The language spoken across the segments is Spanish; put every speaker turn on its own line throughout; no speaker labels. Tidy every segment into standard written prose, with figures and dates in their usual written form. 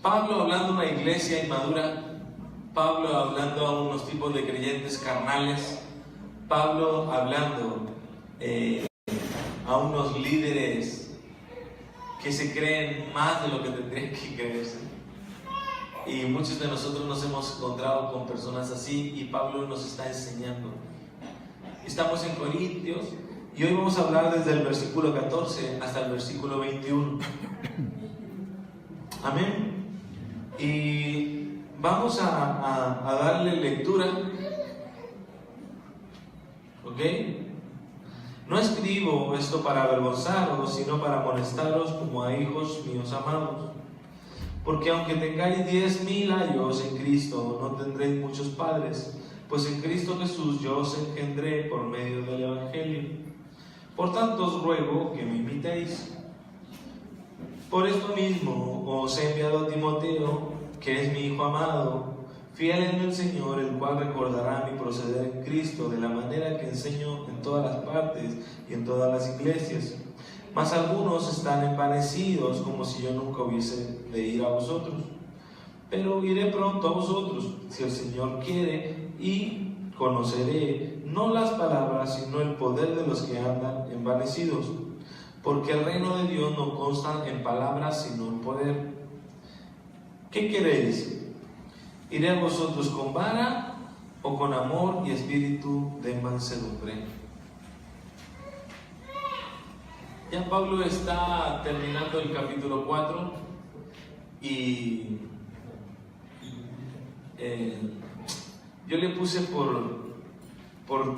Pablo hablando a una iglesia inmadura, Pablo hablando a unos tipos de creyentes carnales, Pablo hablando a unos líderes que se creen más de lo que tendrían que creerse. Y muchos de nosotros nos hemos encontrado con personas así, y Pablo nos está enseñando. Estamos en Corintios y hoy vamos a hablar desde el versículo 14 hasta el versículo 21. Amén. Y vamos a darle lectura. ¿Ok? No escribo esto para avergonzaros, sino para amonestaros como a hijos míos amados. Porque aunque tengáis 10,000 años en Cristo, no tendréis muchos padres, pues en Cristo Jesús yo os engendré por medio del Evangelio. Por tanto os ruego que me imitéis. Por esto mismo os he enviado a Timoteo, que es mi hijo amado, fiel en el Señor, el cual recordará mi proceder en Cristo de la manera que enseño en todas las partes y en todas las iglesias. Mas algunos están envanecidos, como si yo nunca hubiese de ir a vosotros. Pero iré pronto a vosotros, si el Señor quiere, y conoceré no las palabras, sino el poder de los que andan envanecidos. Porque el reino de Dios no consta en palabras, sino en poder. ¿Qué queréis? ¿Iré a vosotros con vara o con amor y espíritu de mansedumbre? Ya Pablo está terminando el capítulo 4 y yo le puse por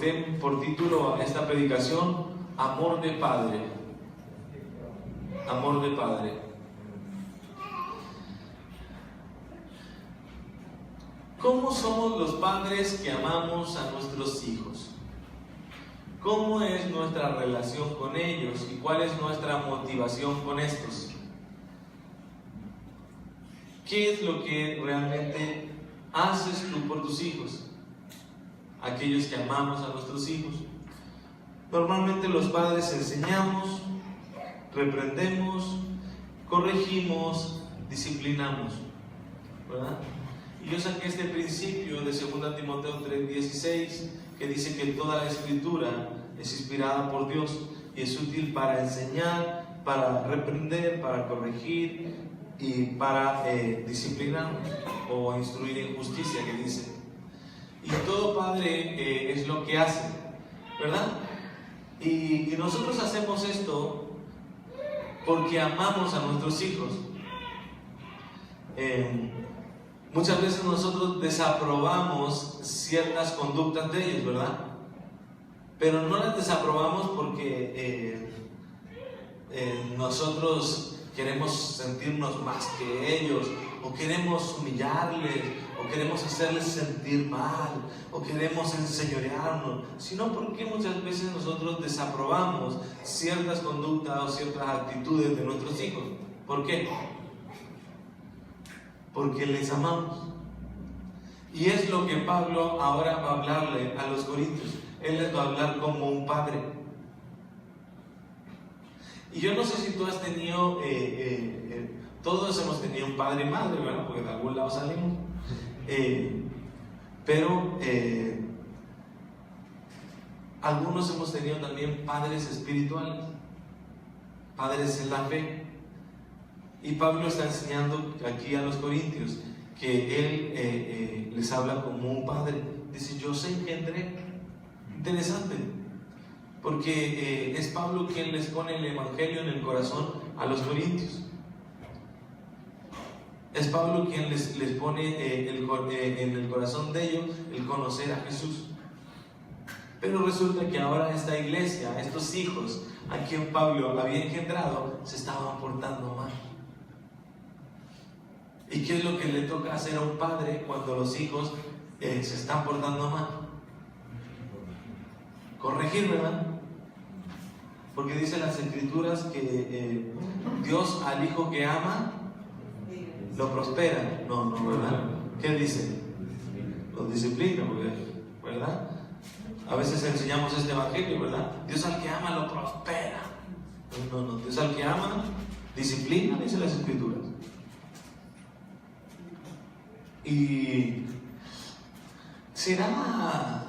título a esta predicación: Amor de Padre. Amor de Padre. ¿Cómo somos los padres que amamos a nuestros hijos? ¿Cómo es nuestra relación con ellos y cuál es nuestra motivación con estos? ¿Qué es lo que realmente haces tú por tus hijos? Aquellos que amamos a nuestros hijos. Normalmente los padres enseñamos, reprendemos, corregimos, disciplinamos, ¿verdad? Y yo saqué este principio de 2 Timoteo 3:16, que dice que toda la escritura es inspirada por Dios y es útil para enseñar, para reprender, para corregir y para disciplinarnos o instruir en justicia, que dice. Y todo padre es lo que hace, ¿verdad? Y nosotros hacemos esto porque amamos a nuestros hijos. Muchas veces nosotros desaprobamos ciertas conductas de ellos, ¿verdad? Pero no las desaprobamos porque nosotros queremos sentirnos más que ellos, o queremos humillarles, o queremos hacerles sentir mal, o queremos enseñorearnos, sino porque muchas veces nosotros desaprobamos ciertas conductas o ciertas actitudes de nuestros hijos. ¿Por qué? Porque les amamos. Y es lo que Pablo ahora va a hablarle a los corintios. Él les va a hablar como un padre. Y yo no sé si tú has tenido, todos hemos tenido un padre y madre, ¿verdad? Porque de algún lado salimos. Pero algunos hemos tenido también padres espirituales, padres en la fe. Y Pablo está enseñando aquí a los corintios que él les habla como un padre. Dice: yo os engendré. Interesante, porque es Pablo quien les pone el evangelio en el corazón a los corintios. Es Pablo quien les pone en el corazón de ellos el conocer a Jesús. Pero resulta que ahora esta iglesia, estos hijos a quien Pablo había engendrado, se estaban portando mal. ¿Y qué es lo que le toca hacer a un padre cuando los hijos se están portando mal? Corregir, ¿verdad? Porque dice las escrituras que Dios al hijo que ama lo prospera. No, ¿verdad? ¿Qué dice? Lo disciplina, ¿verdad? A veces enseñamos este evangelio, ¿verdad? Dios al que ama lo prospera. No, Dios al que ama disciplina, dice las escrituras. ¿Y será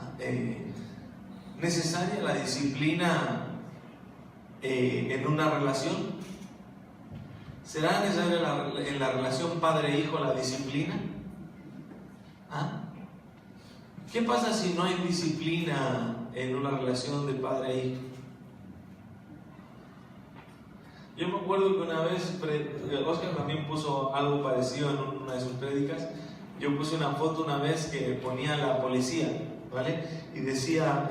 necesaria la disciplina en una relación? ¿Será necesaria en la relación padre-hijo la disciplina? ¿Ah? ¿Qué pasa si no hay disciplina en una relación de padre-hijo? Yo me acuerdo que una vez Oscar también puso algo parecido en una de sus prédicas. Yo puse una foto una vez que ponía la policía, ¿vale? Y decía,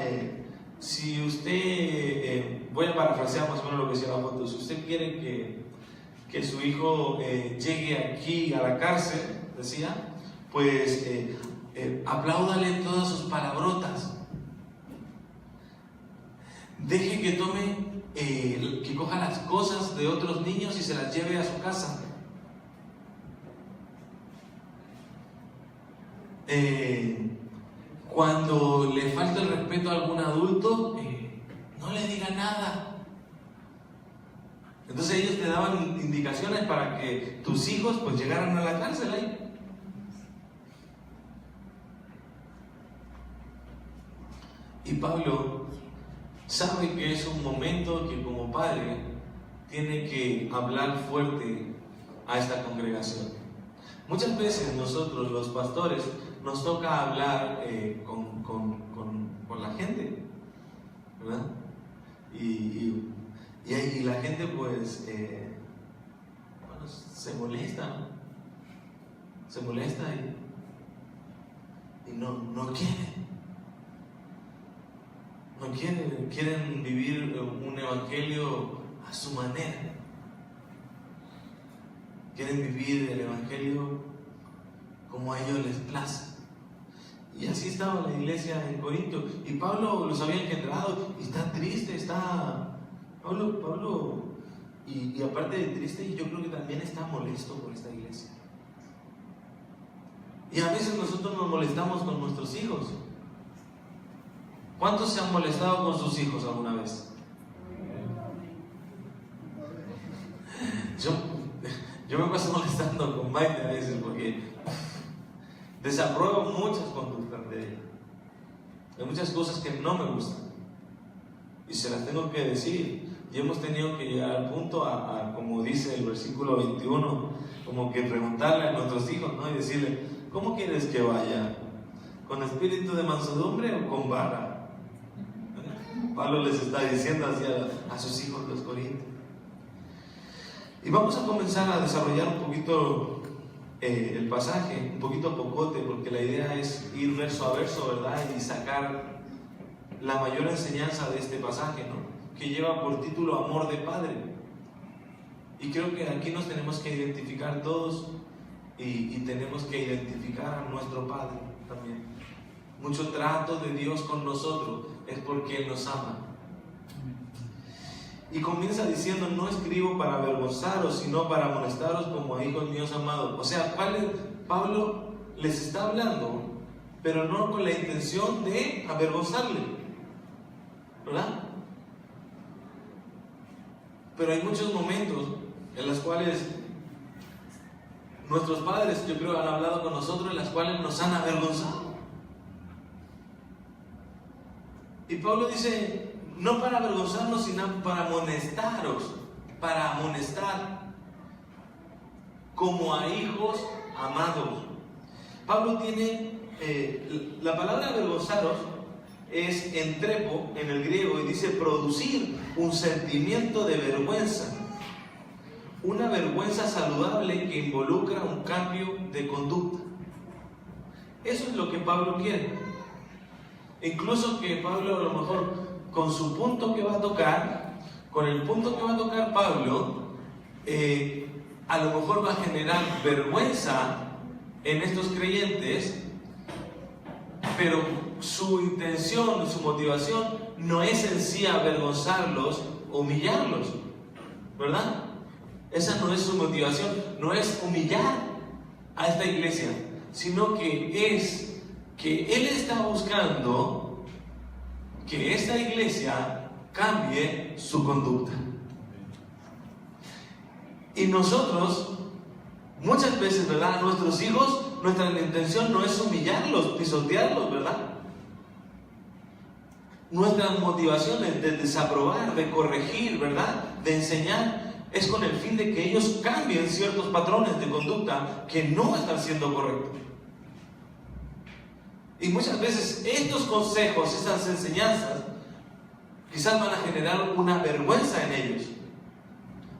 si usted, voy a parafrasear más o menos lo que decía la foto, si usted quiere que su hijo llegue aquí a la cárcel, decía, pues apláudale todas sus palabrotas, deje que tome, que coja las cosas de otros niños y se las lleve a su casa. Cuando le falta el respeto a algún adulto, no le diga nada. Entonces ellos te daban indicaciones para que tus hijos pues llegaran a la cárcel ahí. Y Pablo sabe que es un momento que como padre tiene que hablar fuerte a esta congregación. Muchas veces nosotros los pastores nos toca hablar con la gente, ¿verdad? Y la gente pues bueno, se molesta, ¿no? Se molesta y no quieren vivir un evangelio a su manera. Quieren vivir el evangelio como a ellos les place. Y así estaba la iglesia en Corinto. Y Pablo los había engendrado y está triste, Pablo y aparte de triste, yo creo que también está molesto por esta iglesia. Y a veces nosotros nos molestamos con nuestros hijos. ¿Cuántos se han molestado con sus hijos alguna vez? Yo me paso molestando con Maite a veces porque desapruebo muchas conductas de ella. Hay muchas cosas que no me gustan y se las tengo que decir. Y hemos tenido que llegar al punto como dice el versículo 21, como que preguntarle a nuestros hijos, ¿no? Y decirle, ¿cómo quieres que vaya? ¿Con espíritu de mansedumbre o con vara? Pablo les está diciendo así a sus hijos los corintios. Y vamos a comenzar a desarrollar un poquito el pasaje, un poquito pocote, porque la idea es ir verso a verso, ¿verdad? Y sacar la mayor enseñanza de este pasaje, ¿no? Que lleva por título Amor de Padre. Y creo que aquí nos tenemos que identificar todos y tenemos que identificar a nuestro Padre también. Mucho trato de Dios con nosotros es porque Él nos ama. Y comienza diciendo, no escribo para avergonzaros, sino para amonestaros como a hijos míos amados. O sea, Pablo les está hablando, pero no con la intención de avergonzarle, ¿verdad? Pero hay muchos momentos en los cuales nuestros padres, yo creo, han hablado con nosotros, en las cuales nos han avergonzado. Y Pablo dice, no para avergonzarnos, sino para amonestaros, para amonestar como a hijos amados. Pablo tiene, la palabra avergonzaros es entrepo en el griego y dice producir un sentimiento de vergüenza, una vergüenza saludable que involucra un cambio de conducta. Eso es lo que Pablo quiere. Incluso que Pablo a lo mejor con su punto que va a tocar, con el punto que va a tocar Pablo, a lo mejor va a generar vergüenza en estos creyentes, pero su intención, su motivación no es en sí avergonzarlos, humillarlos, ¿verdad? Esa no es su motivación, no es humillar a esta iglesia, sino que es que Él está buscando que esta iglesia cambie su conducta. Y nosotros, muchas veces, ¿verdad? A nuestros hijos nuestra intención no es humillarlos, pisotearlos, ¿verdad? Nuestras motivaciones de desaprobar, de corregir, ¿verdad? De enseñar, es con el fin de que ellos cambien ciertos patrones de conducta que no están siendo correctos. Y muchas veces estos consejos, estas enseñanzas, quizás van a generar una vergüenza en ellos,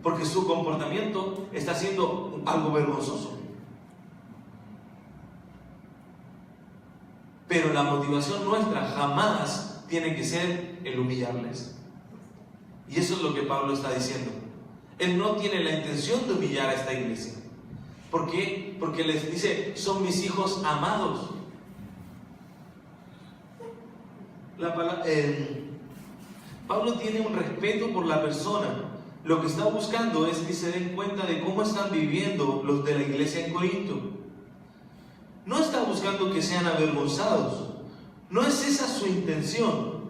porque su comportamiento está siendo algo vergonzoso. Pero la motivación nuestra jamás tiene que ser el humillarles. Y eso es lo que Pablo está diciendo. Él no tiene la intención de humillar a esta iglesia. ¿Por qué? Porque les dice, son mis hijos amados. Pablo tiene un respeto por la persona. Lo que está buscando es que se den cuenta de cómo están viviendo los de la iglesia en Corinto. No está buscando que sean avergonzados. No es esa su intención,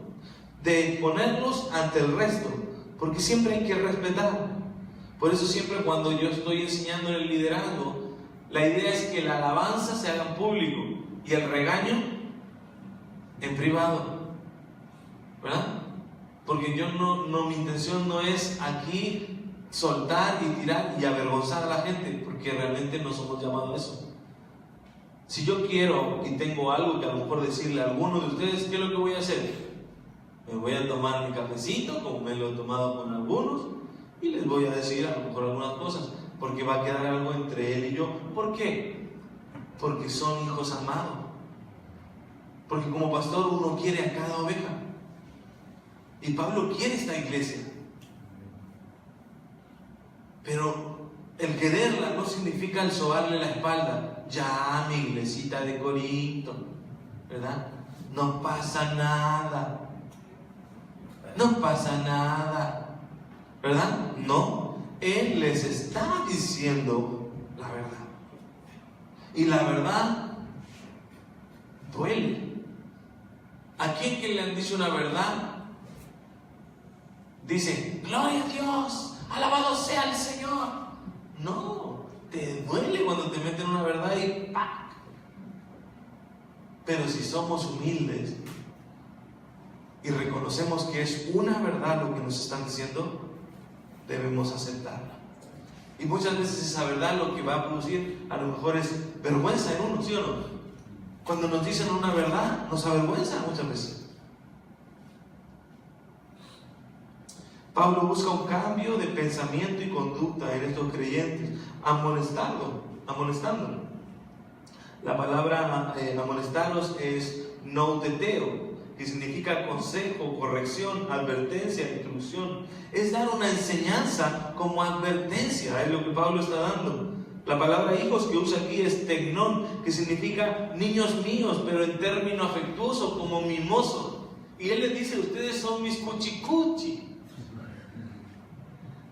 de ponerlos ante el resto, porque siempre hay que respetar. Por eso siempre cuando yo estoy enseñando en el liderazgo, la idea es que la alabanza se haga en público y el regaño en privado, ¿verdad? Porque yo mi intención no es aquí soltar y tirar y avergonzar a la gente, porque realmente no somos llamados a eso. Si yo quiero y tengo algo que a lo mejor decirle a alguno de ustedes, ¿qué es lo que voy a hacer? Me voy a tomar mi cafecito, como me lo he tomado con algunos, y les voy a decir a lo mejor algunas cosas, porque va a quedar algo entre él y yo. ¿Por qué? Porque son hijos amados. Porque como pastor uno quiere a cada oveja. Y Pablo quiere esta iglesia. Pero el quererla no significa el sobarle la espalda. Ya, mi iglesita de Corinto, ¿verdad? No pasa nada. No pasa nada, ¿verdad? No, él les está diciendo la verdad. Y la verdad duele. ¿A quién que le han dicho una verdad? Dicen, gloria a Dios, alabado sea el Señor. No, te duele cuando te meten una verdad y ¡pac! Pero si somos humildes y reconocemos que es una verdad lo que nos están diciendo, debemos aceptarla. Y muchas veces esa verdad lo que va a producir a lo mejor es vergüenza en uno, ¿sí o no? Cuando nos dicen una verdad, nos avergüenza muchas veces. Pablo busca un cambio de pensamiento y conducta en estos creyentes, amonestando. La palabra amonestarlos es nouteteo, que significa consejo, corrección, advertencia, instrucción. Es dar una enseñanza como advertencia, es lo que Pablo está dando. La palabra hijos que usa aquí es tecnón, que significa niños míos, pero en término afectuoso, como mimoso. Y él les dice, ustedes son mis cuchicuchi.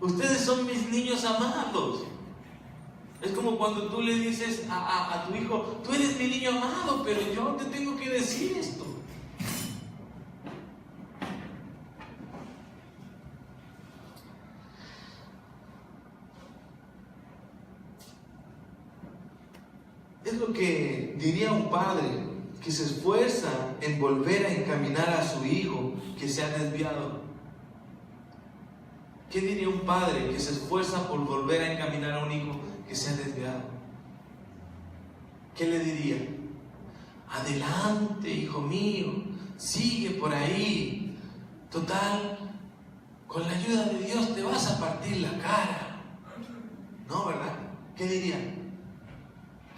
Ustedes son mis niños amados. Es como cuando tú le dices a tu hijo, tú eres mi niño amado, pero yo te tengo que decir esto. Es lo que diría un padre que se esfuerza en volver a encaminar a su hijo que se ha desviado. ¿Qué diría un padre que se esfuerza por volver a encaminar a un hijo que se ha desviado? ¿Qué le diría? Adelante, hijo mío, sigue por ahí. Total, con la ayuda de Dios te vas a partir la cara. ¿No, verdad? ¿Qué diría?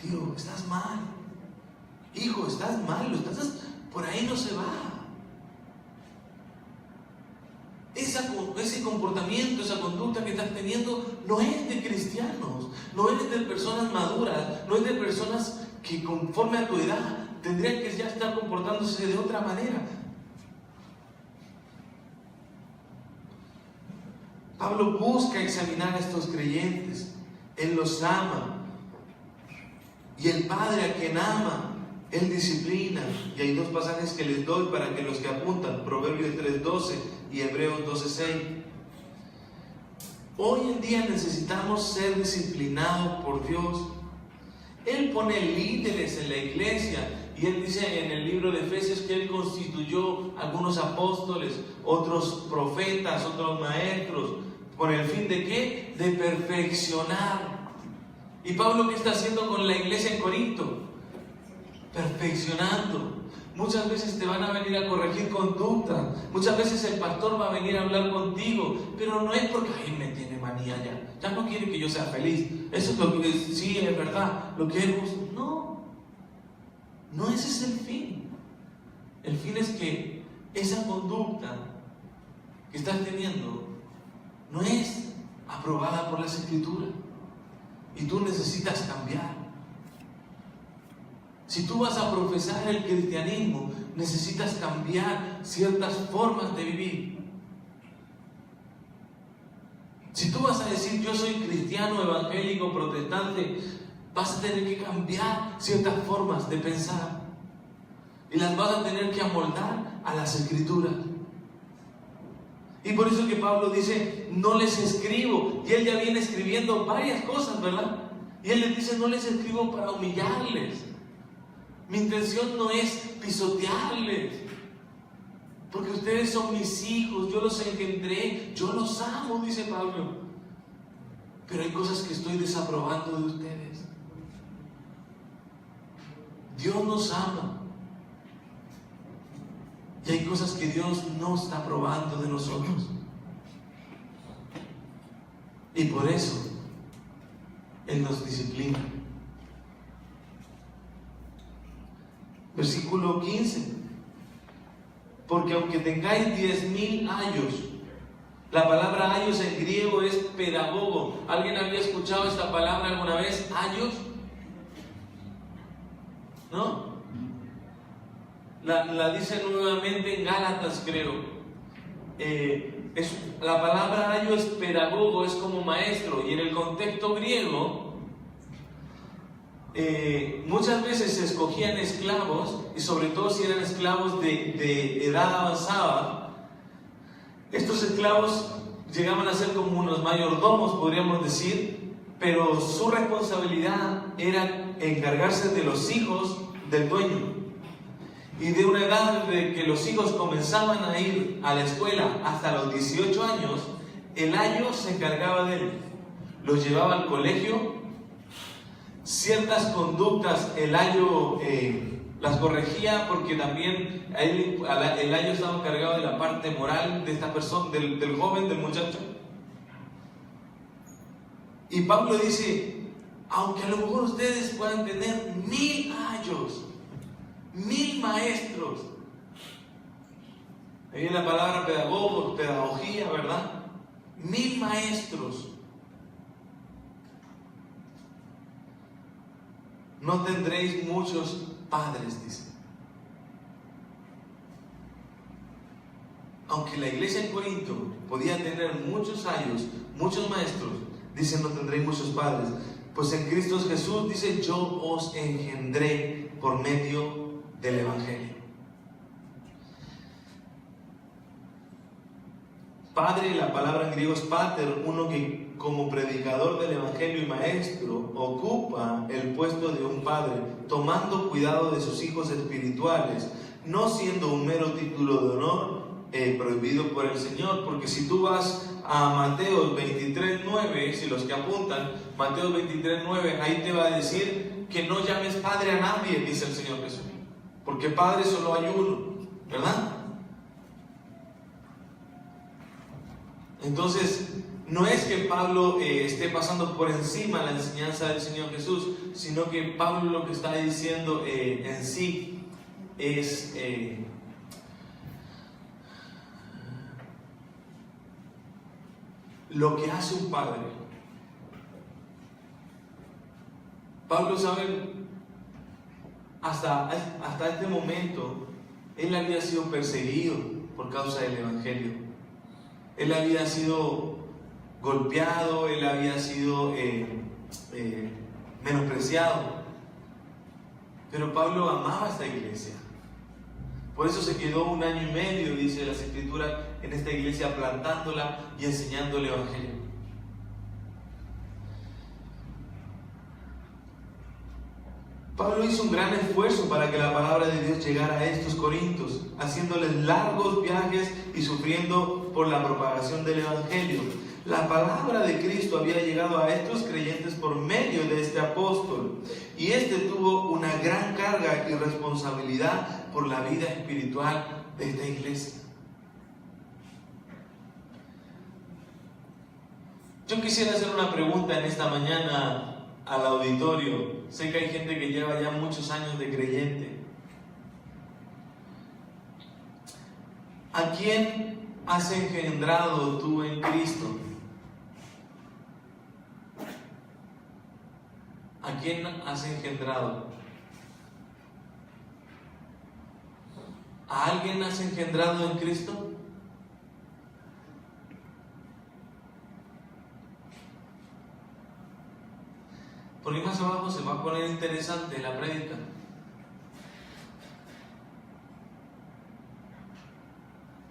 Tío, estás mal. Hijo, estás mal. Por ahí no se va. Ese comportamiento, esa conducta que estás teniendo no es de cristianos, no es de personas maduras, no es de personas que conforme a tu edad tendrían que ya estar comportándose de otra manera. Pablo busca examinar a estos creyentes, él los ama, y el Padre a quien ama, él disciplina. Y hay dos pasajes que les doy para que los que apuntan, Proverbios 3:12 y Hebreos 12:6. Hoy en día necesitamos ser disciplinados por Dios. Él pone líderes en la iglesia. Y Él dice en el libro de Efesios que Él constituyó algunos apóstoles, otros profetas, otros maestros. ¿Con el fin de qué? De perfeccionar. ¿Y Pablo qué está haciendo con la iglesia en Corinto? Perfeccionando. Muchas veces te van a venir a corregir conducta. Muchas veces el pastor va a venir a hablar contigo. Pero no es porque ahí me tiene manía ya. Ya no quiere que yo sea feliz. Eso es lo que sí es verdad. Lo que él busca. No ese es el fin. El fin es que esa conducta que estás teniendo no es aprobada por las Escrituras. Y tú necesitas cambiar. Si tú vas a profesar el cristianismo, necesitas cambiar ciertas formas de vivir. Si tú vas a decir yo soy cristiano, evangélico, protestante, vas a tener que cambiar ciertas formas de pensar. Y las vas a tener que amoldar a las Escrituras. Y por eso que Pablo dice, no les escribo. Y él ya viene escribiendo varias cosas, ¿verdad? Y él les dice, no les escribo para humillarles. Mi intención no es pisotearles, porque ustedes son mis hijos, yo los engendré, yo los amo, dice Pablo. Pero hay cosas que estoy desaprobando de ustedes. Dios nos ama. Y hay cosas que Dios no está aprobando de nosotros. Y por eso Él nos disciplina. Versículo 15. Porque aunque tengáis 10,000 años, la palabra años en griego es pedagogo. ¿Alguien había escuchado esta palabra alguna vez? ¿Años? ¿No? La dice nuevamente en Gálatas, creo. La palabra año es pedagogo, es como maestro. Y en el contexto griego, muchas veces se escogían esclavos, y sobre todo si eran esclavos de edad avanzada. Estos esclavos llegaban a ser como unos mayordomos, podríamos decir, pero su responsabilidad era encargarse de los hijos del dueño. Y de una edad de que los hijos comenzaban a ir a la escuela hasta los 18 años, el ayo se encargaba de él. Los llevaba al colegio. Ciertas conductas el ayo las corregía, porque también el ayo estaba encargado de la parte moral de esta persona, del joven, del muchacho. Y Pablo dice, aunque a lo mejor ustedes puedan tener 1,000 ayos, 1,000 maestros, ahí viene la palabra pedagogo, pedagogía, ¿verdad? 1,000 maestros, no tendréis muchos padres, dice. Aunque la iglesia en Corinto podía tener muchos ayos, muchos maestros, dice, no tendréis muchos padres. Pues en Cristo Jesús dice, yo os engendré por medio del Evangelio. Padre, la palabra en griego es pater, uno que como predicador del Evangelio y maestro ocupa el puesto de un padre, tomando cuidado de sus hijos espirituales, no siendo un mero título de honor prohibido por el Señor. Porque si tú vas a Mateo 23:9, si los que apuntan, Mateo 23:9, ahí te va a decir que no llames padre a nadie, dice el Señor Jesús, porque padre solo hay uno, ¿verdad? Entonces, no es que Pablo esté pasando por encima la enseñanza del Señor Jesús, sino que Pablo lo que está diciendo en sí es lo que hace un padre. Pablo, ¿saben? Hasta este momento, él había sido perseguido por causa del Evangelio. Él había sido golpeado, él había sido menospreciado. Pero Pablo amaba esta iglesia. Por eso se quedó 1 año y medio, dice las Escrituras, en esta iglesia, plantándola y enseñando el Evangelio. Pablo hizo un gran esfuerzo para que la palabra de Dios llegara a estos corintios, haciéndoles largos viajes y sufriendo por la propagación del Evangelio. La palabra de Cristo había llegado a estos creyentes por medio de este apóstol, y este tuvo una gran carga y responsabilidad por la vida espiritual de esta iglesia. Yo quisiera hacer una pregunta en esta mañana al auditorio. Sé que hay gente que lleva ya muchos años de creyente. ¿A quién has engendrado tú en Cristo? ¿A quién has engendrado? ¿A alguien has engendrado en Cristo? Porque más abajo se va a poner interesante la prédica.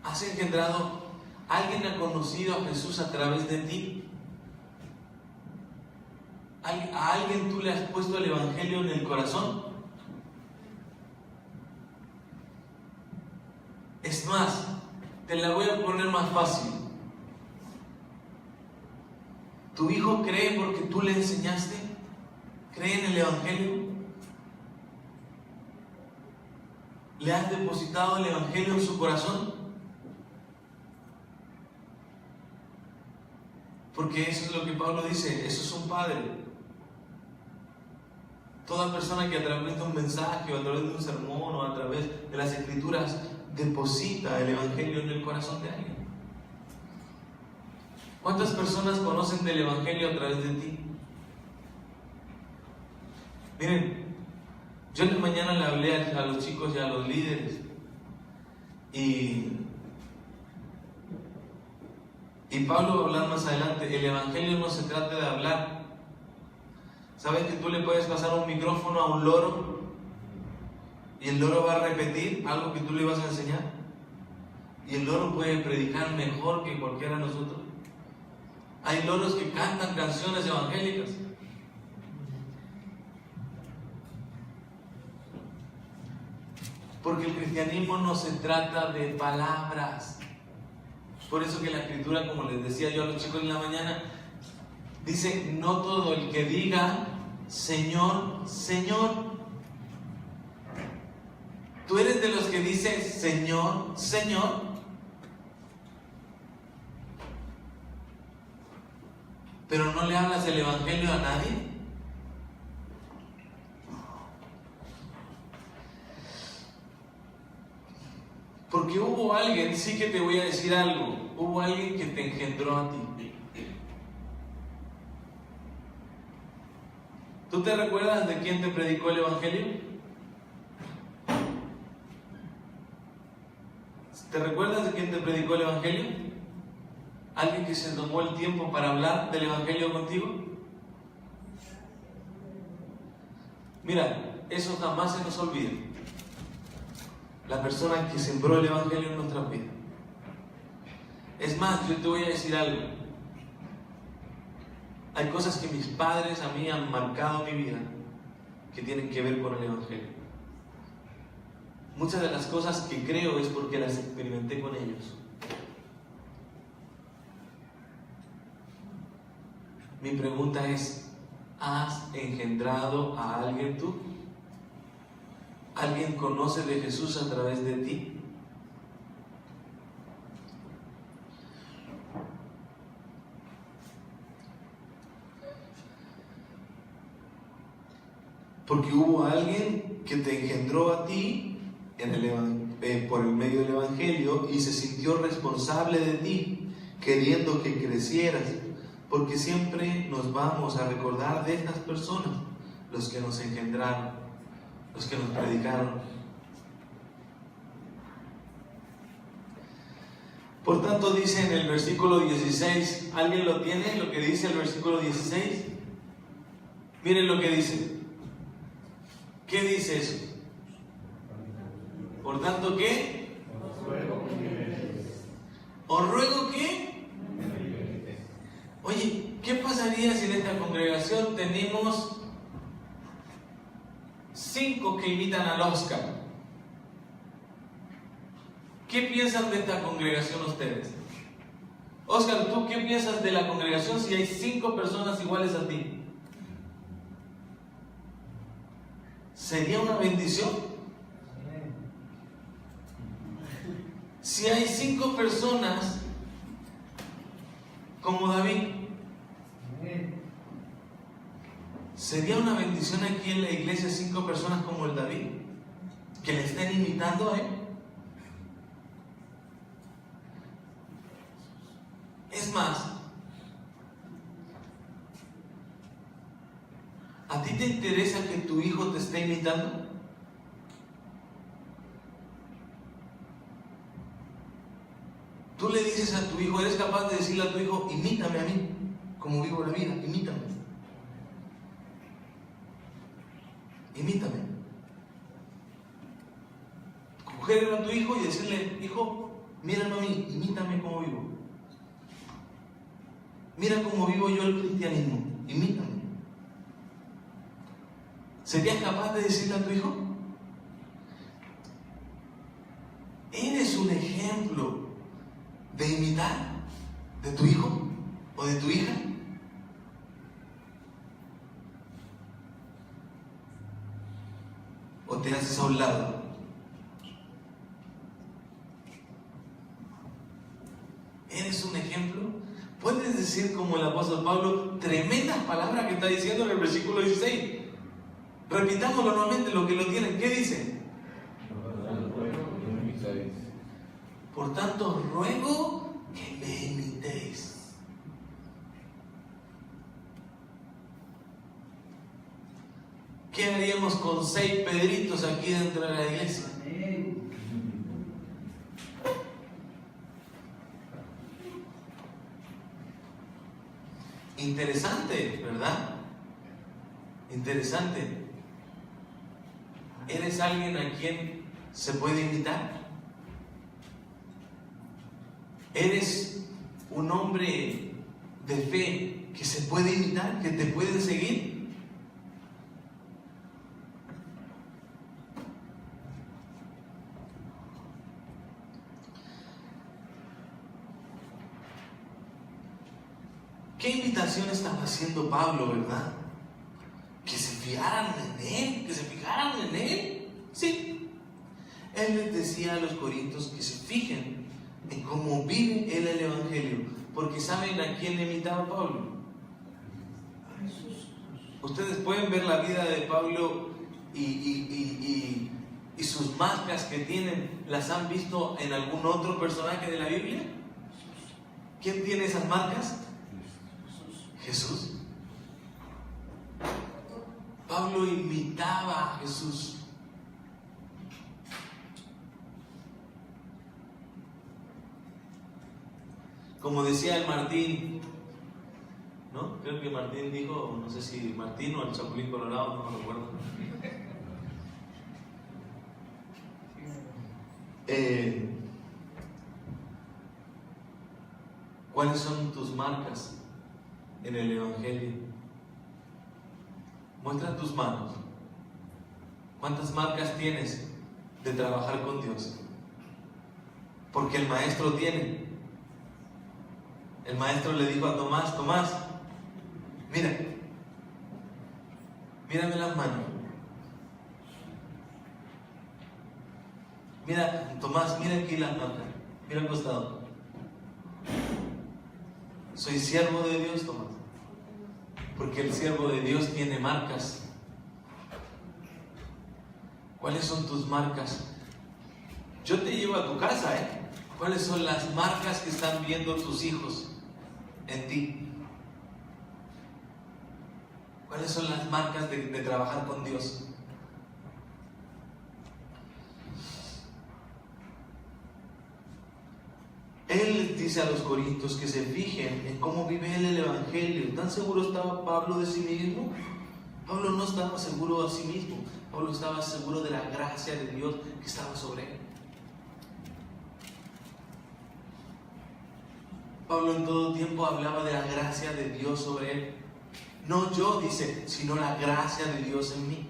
¿Has engendrado? ¿Alguien ha conocido a Jesús a través de ti? ¿A alguien tú le has puesto el Evangelio en el corazón? Es más, te la voy a poner más fácil. ¿Tu hijo cree porque tú le enseñaste? ¿Cree en el Evangelio? ¿Le has depositado el Evangelio en su corazón? Porque eso es lo que Pablo dice, eso es un padre. Toda persona que a través de un mensaje o a través de un sermón o a través de las Escrituras deposita el Evangelio en el corazón de alguien. ¿Cuántas personas conocen del Evangelio a través de ti? Miren, yo esta mañana le hablé a los chicos y a los líderes y Pablo va a hablar más adelante. El Evangelio no se trata de hablar. ¿Sabes que tú le puedes pasar un micrófono a un loro y el loro va a repetir algo que tú le vas a enseñar? Y el loro puede predicar mejor que cualquiera de nosotros. Hay loros que cantan canciones evangélicas. Porque el cristianismo no se trata de palabras. Por eso que la Escritura, como les decía yo a los chicos en la mañana, dice: no todo el que diga Señor, Señor. ¿Tú eres de los que dice Señor, Señor? ¿Pero no le hablas el Evangelio a nadie? Porque hubo alguien, sí que te voy a decir algo, hubo alguien que te engendró a ti. ¿Tú te recuerdas de quién te predicó el Evangelio? ¿Te recuerdas de quién te predicó el Evangelio? ¿Alguien que se tomó el tiempo para hablar del Evangelio contigo? Mira, eso jamás se nos olvida. La persona que sembró el Evangelio en nuestras vidas. Es más, yo te voy a decir algo. Hay cosas que mis padres a mí han marcado mi vida que tienen que ver con el Evangelio. Muchas de las cosas que creo es porque las experimenté con ellos. Mi pregunta es: ¿has engendrado a alguien tú? ¿Alguien conoce de Jesús a través de ti? Porque hubo alguien que te engendró a ti por el medio del Evangelio y se sintió responsable de ti, queriendo que crecieras, porque siempre nos vamos a recordar de estas personas, los que nos engendraron, los que nos predicaron. Por tanto, dice en el versículo 16, ¿alguien lo tiene? Lo que dice el versículo 16. Miren lo que dice. ¿Qué dice eso? Por tanto, ¿qué? ¿Os ruego qué? Oye, ¿qué pasaría si en esta congregación tenemos 5 que imitan al Oscar. ¿Qué piensan de esta congregación ustedes? Oscar, ¿tú qué piensas de la congregación si hay 5 personas iguales a ti? ¿Sería una bendición? Si hay 5 personas como David, ¿sería una bendición aquí en la iglesia 5 personas como el David? Que le estén imitando a él. Es más, ¿a ti te interesa que tu hijo te esté imitando? Tú le dices a tu hijo, eres capaz de decirle a tu hijo, imítame a mí, como vivo la vida, imítame. Imítame. Coger a tu hijo y decirle, hijo, mírame a mí, imítame como vivo. Mira cómo vivo yo el cristianismo, imítame. ¿Serías capaz de decirle a tu hijo? ¿Eres un ejemplo de imitar de tu hijo o de tu hija? ¿O te haces a un lado? ¿Eres un ejemplo? Puedes decir como el apóstol Pablo, tremendas palabras que está diciendo en el versículo 16. Repitámoslo nuevamente, lo que lo tienen. ¿Qué dice? Por tanto, ruego que me imitéis. ¿Qué haríamos con 6 Pedritos aquí dentro de la iglesia? Interesante, ¿verdad? Interesante. ¿Eres alguien a quien se puede imitar? ¿Eres un hombre de fe que se puede imitar, que te pueden seguir? ¿Qué invitación estaba haciendo Pablo, verdad? Que se fijaran en él, que se fijaran en él. Sí. Él les decía a los corintios que se fijen en cómo vive él el Evangelio. Porque ¿saben a quién imitaba Pablo? A Jesús. Ustedes pueden ver la vida de Pablo y sus marcas que tienen. ¿Las han visto en algún otro personaje de la Biblia? ¿Quién tiene esas marcas? Jesús. Pablo imitaba a Jesús. Como decía el Martín, ¿no? Creo que Martín dijo, no sé si Martín o el Chapulín Colorado, no me recuerdo. ¿Cuáles son tus marcas en el Evangelio? Muestra tus manos. ¿Cuántas marcas tienes de trabajar con Dios? Porque el maestro tiene. El maestro le dijo a Tomás, Tomás, mírame las manos. Mira, Tomás, mira aquí las marcas. Mira al costado. Soy siervo de Dios, Tomás. Porque el siervo de Dios tiene marcas. ¿Cuáles son tus marcas? Yo te llevo a tu casa, ¿eh? ¿Cuáles son las marcas que están viendo tus hijos en ti? ¿Cuáles son las marcas de trabajar con Dios? Él les dice a los corintios que se fijen en cómo vive él el Evangelio. ¿Tan seguro estaba Pablo de sí mismo? Pablo no estaba seguro de sí mismo. Pablo estaba seguro de la gracia de Dios que estaba sobre él. Pablo en todo tiempo hablaba de la gracia de Dios sobre él. No yo, dice, sino la gracia de Dios en mí.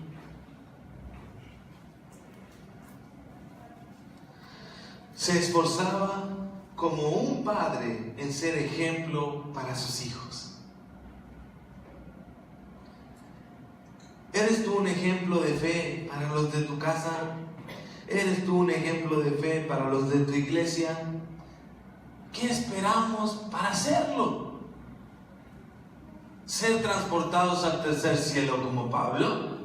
se esforzaba como un padre en ser ejemplo para sus hijos. ¿Eres tú un ejemplo de fe para los de tu casa? ¿Eres tú un ejemplo de fe para los de tu iglesia? ¿Qué esperamos para hacerlo? ¿Ser transportados al tercer cielo como Pablo?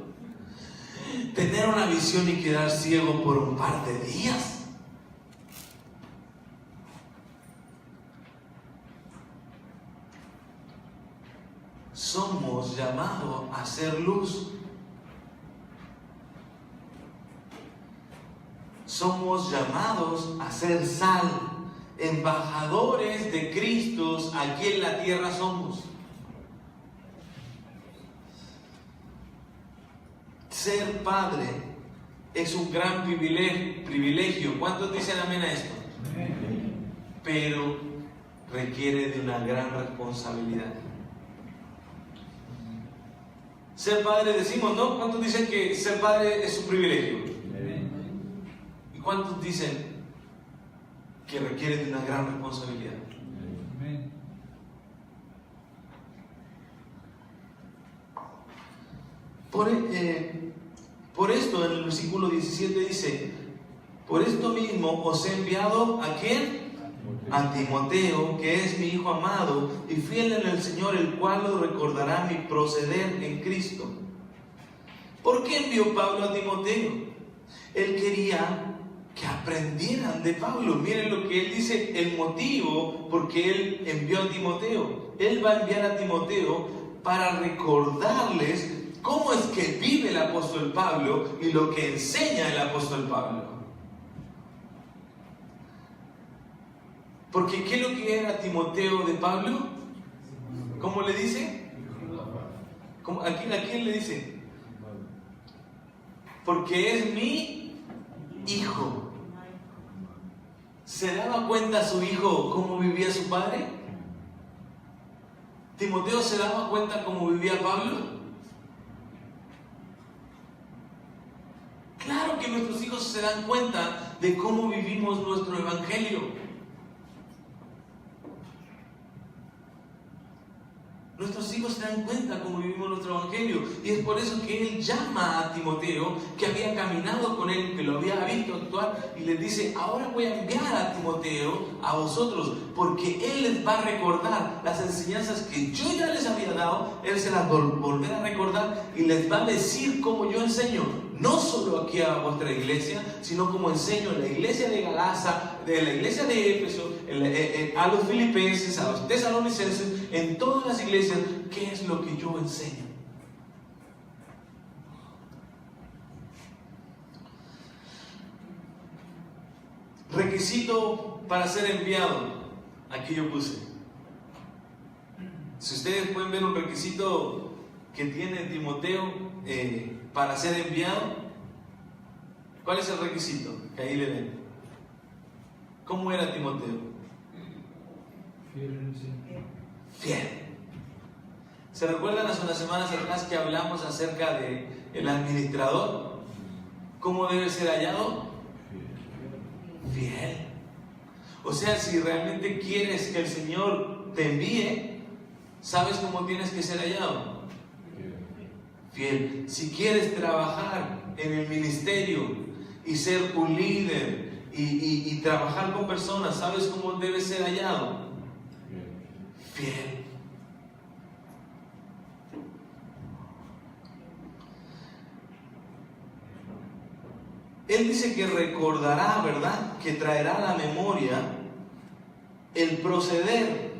¿Tener una visión y quedar ciego por un par de días? Somos llamados a ser luz. Somos llamados a ser sal, embajadores de Cristo aquí en la tierra somos. Ser padre es un gran privilegio. ¿Cuántos dicen amén a esto? Pero requiere de una gran responsabilidad. Ser padre decimos, ¿no? ¿Cuántos dicen que ser padre es un privilegio? ¿Y cuántos dicen que requiere de una gran responsabilidad? Por esto en el versículo 17 dice: por esto mismo os he enviado ¿a quién? A Timoteo, que es mi hijo amado y fiel en el Señor, el cual os recordará mi proceder en Cristo. ¿Por qué envió Pablo a Timoteo? Él quería que aprendieran de Pablo. Miren lo que él dice, el motivo porque él envió a Timoteo. Él va a enviar a Timoteo para recordarles cómo es que vive el apóstol Pablo y lo que enseña el apóstol Pablo. Porque ¿qué es lo que era Timoteo de Pablo? ¿Cómo le dice? ¿A quién le dice? Porque es mi hijo. ¿Se daba cuenta su hijo cómo vivía su padre? ¿Timoteo se daba cuenta cómo vivía Pablo? Claro que nuestros hijos se dan cuenta de cómo vivimos nuestro evangelio. Nuestros hijos se dan cuenta cómo vivimos nuestro evangelio, y es por eso que él llama a Timoteo, que había caminado con él, que lo había visto actuar, y les dice: ahora voy a enviar a Timoteo a vosotros, porque él les va a recordar las enseñanzas que yo ya les había dado. Él se las volverá a recordar y les va a decir cómo yo enseño, no solo aquí a vuestra iglesia, sino como enseño en la iglesia de Galacia, de la iglesia de Éfeso, a los filipenses, a los tesalonicenses, en todas las iglesias. ¿Qué es lo que yo enseño? Requisito para ser enviado. Aquí yo puse. Si ustedes pueden ver un requisito que tiene Timoteo para ser enviado, ¿cuál es el requisito? Que ahí le ven. ¿Cómo era Timoteo? Fiel. ¿Se recuerdan hace unas semanas atrás que hablamos acerca del administrador? ¿Cómo debe ser hallado? Fiel. O sea, si realmente quieres que el Señor te envíe, ¿sabes cómo tienes que ser hallado? Fiel. Si quieres trabajar en el ministerio y ser un líder y trabajar con personas, ¿sabes cómo debes ser hallado? Fiel. Él dice que recordará, ¿verdad? Que traerá a la memoria el proceder.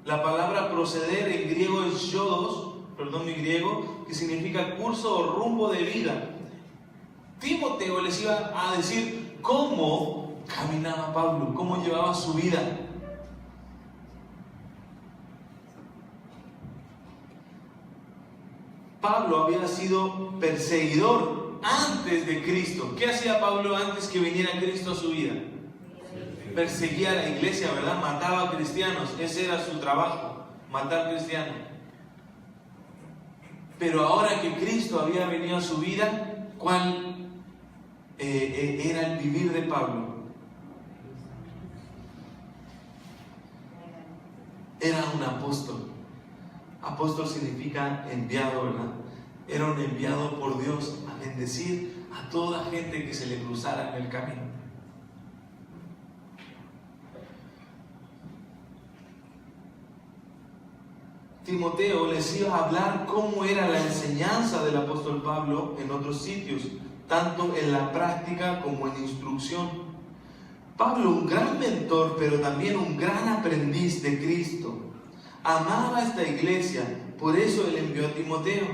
La palabra proceder en griego es yodos, perdón mi griego, que significa curso o rumbo de vida. Timoteo les iba a decir cómo caminaba Pablo, cómo llevaba su vida. Pablo había sido perseguidor antes de Cristo. ¿Qué hacía Pablo antes que viniera Cristo a su vida? Perseguía a la iglesia, ¿verdad? Mataba a cristianos. Ese era su trabajo, matar cristianos. Pero ahora que Cristo había venido a su vida, ¿cuál era el vivir de Pablo? era un apóstol. Apóstol significa enviado, ¿verdad? Era un enviado por Dios a bendecir a toda gente que se le cruzara en el camino. Timoteo les iba a hablar cómo era la enseñanza del apóstol Pablo en otros sitios, tanto en la práctica como en instrucción. Pablo, un gran mentor, pero también un gran aprendiz de Cristo, amaba esta iglesia, por eso él envió a Timoteo.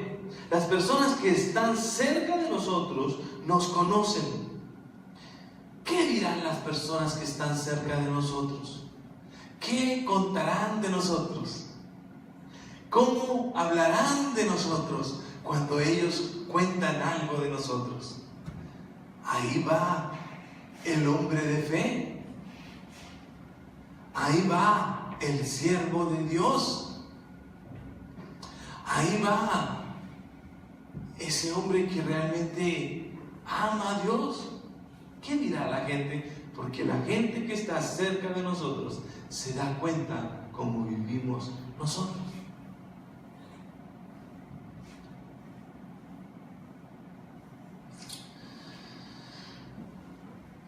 Las personas que están cerca de nosotros nos conocen. ¿Qué dirán las personas que están cerca de nosotros? ¿Qué contarán de nosotros? ¿Cómo hablarán de nosotros cuando ellos cuentan algo de nosotros? Ahí va el hombre de fe. Ahí va el siervo de Dios. Ahí va ese hombre que realmente ama a Dios. ¿Qué dirá la gente? Porque la gente que está cerca de nosotros se da cuenta cómo vivimos nosotros.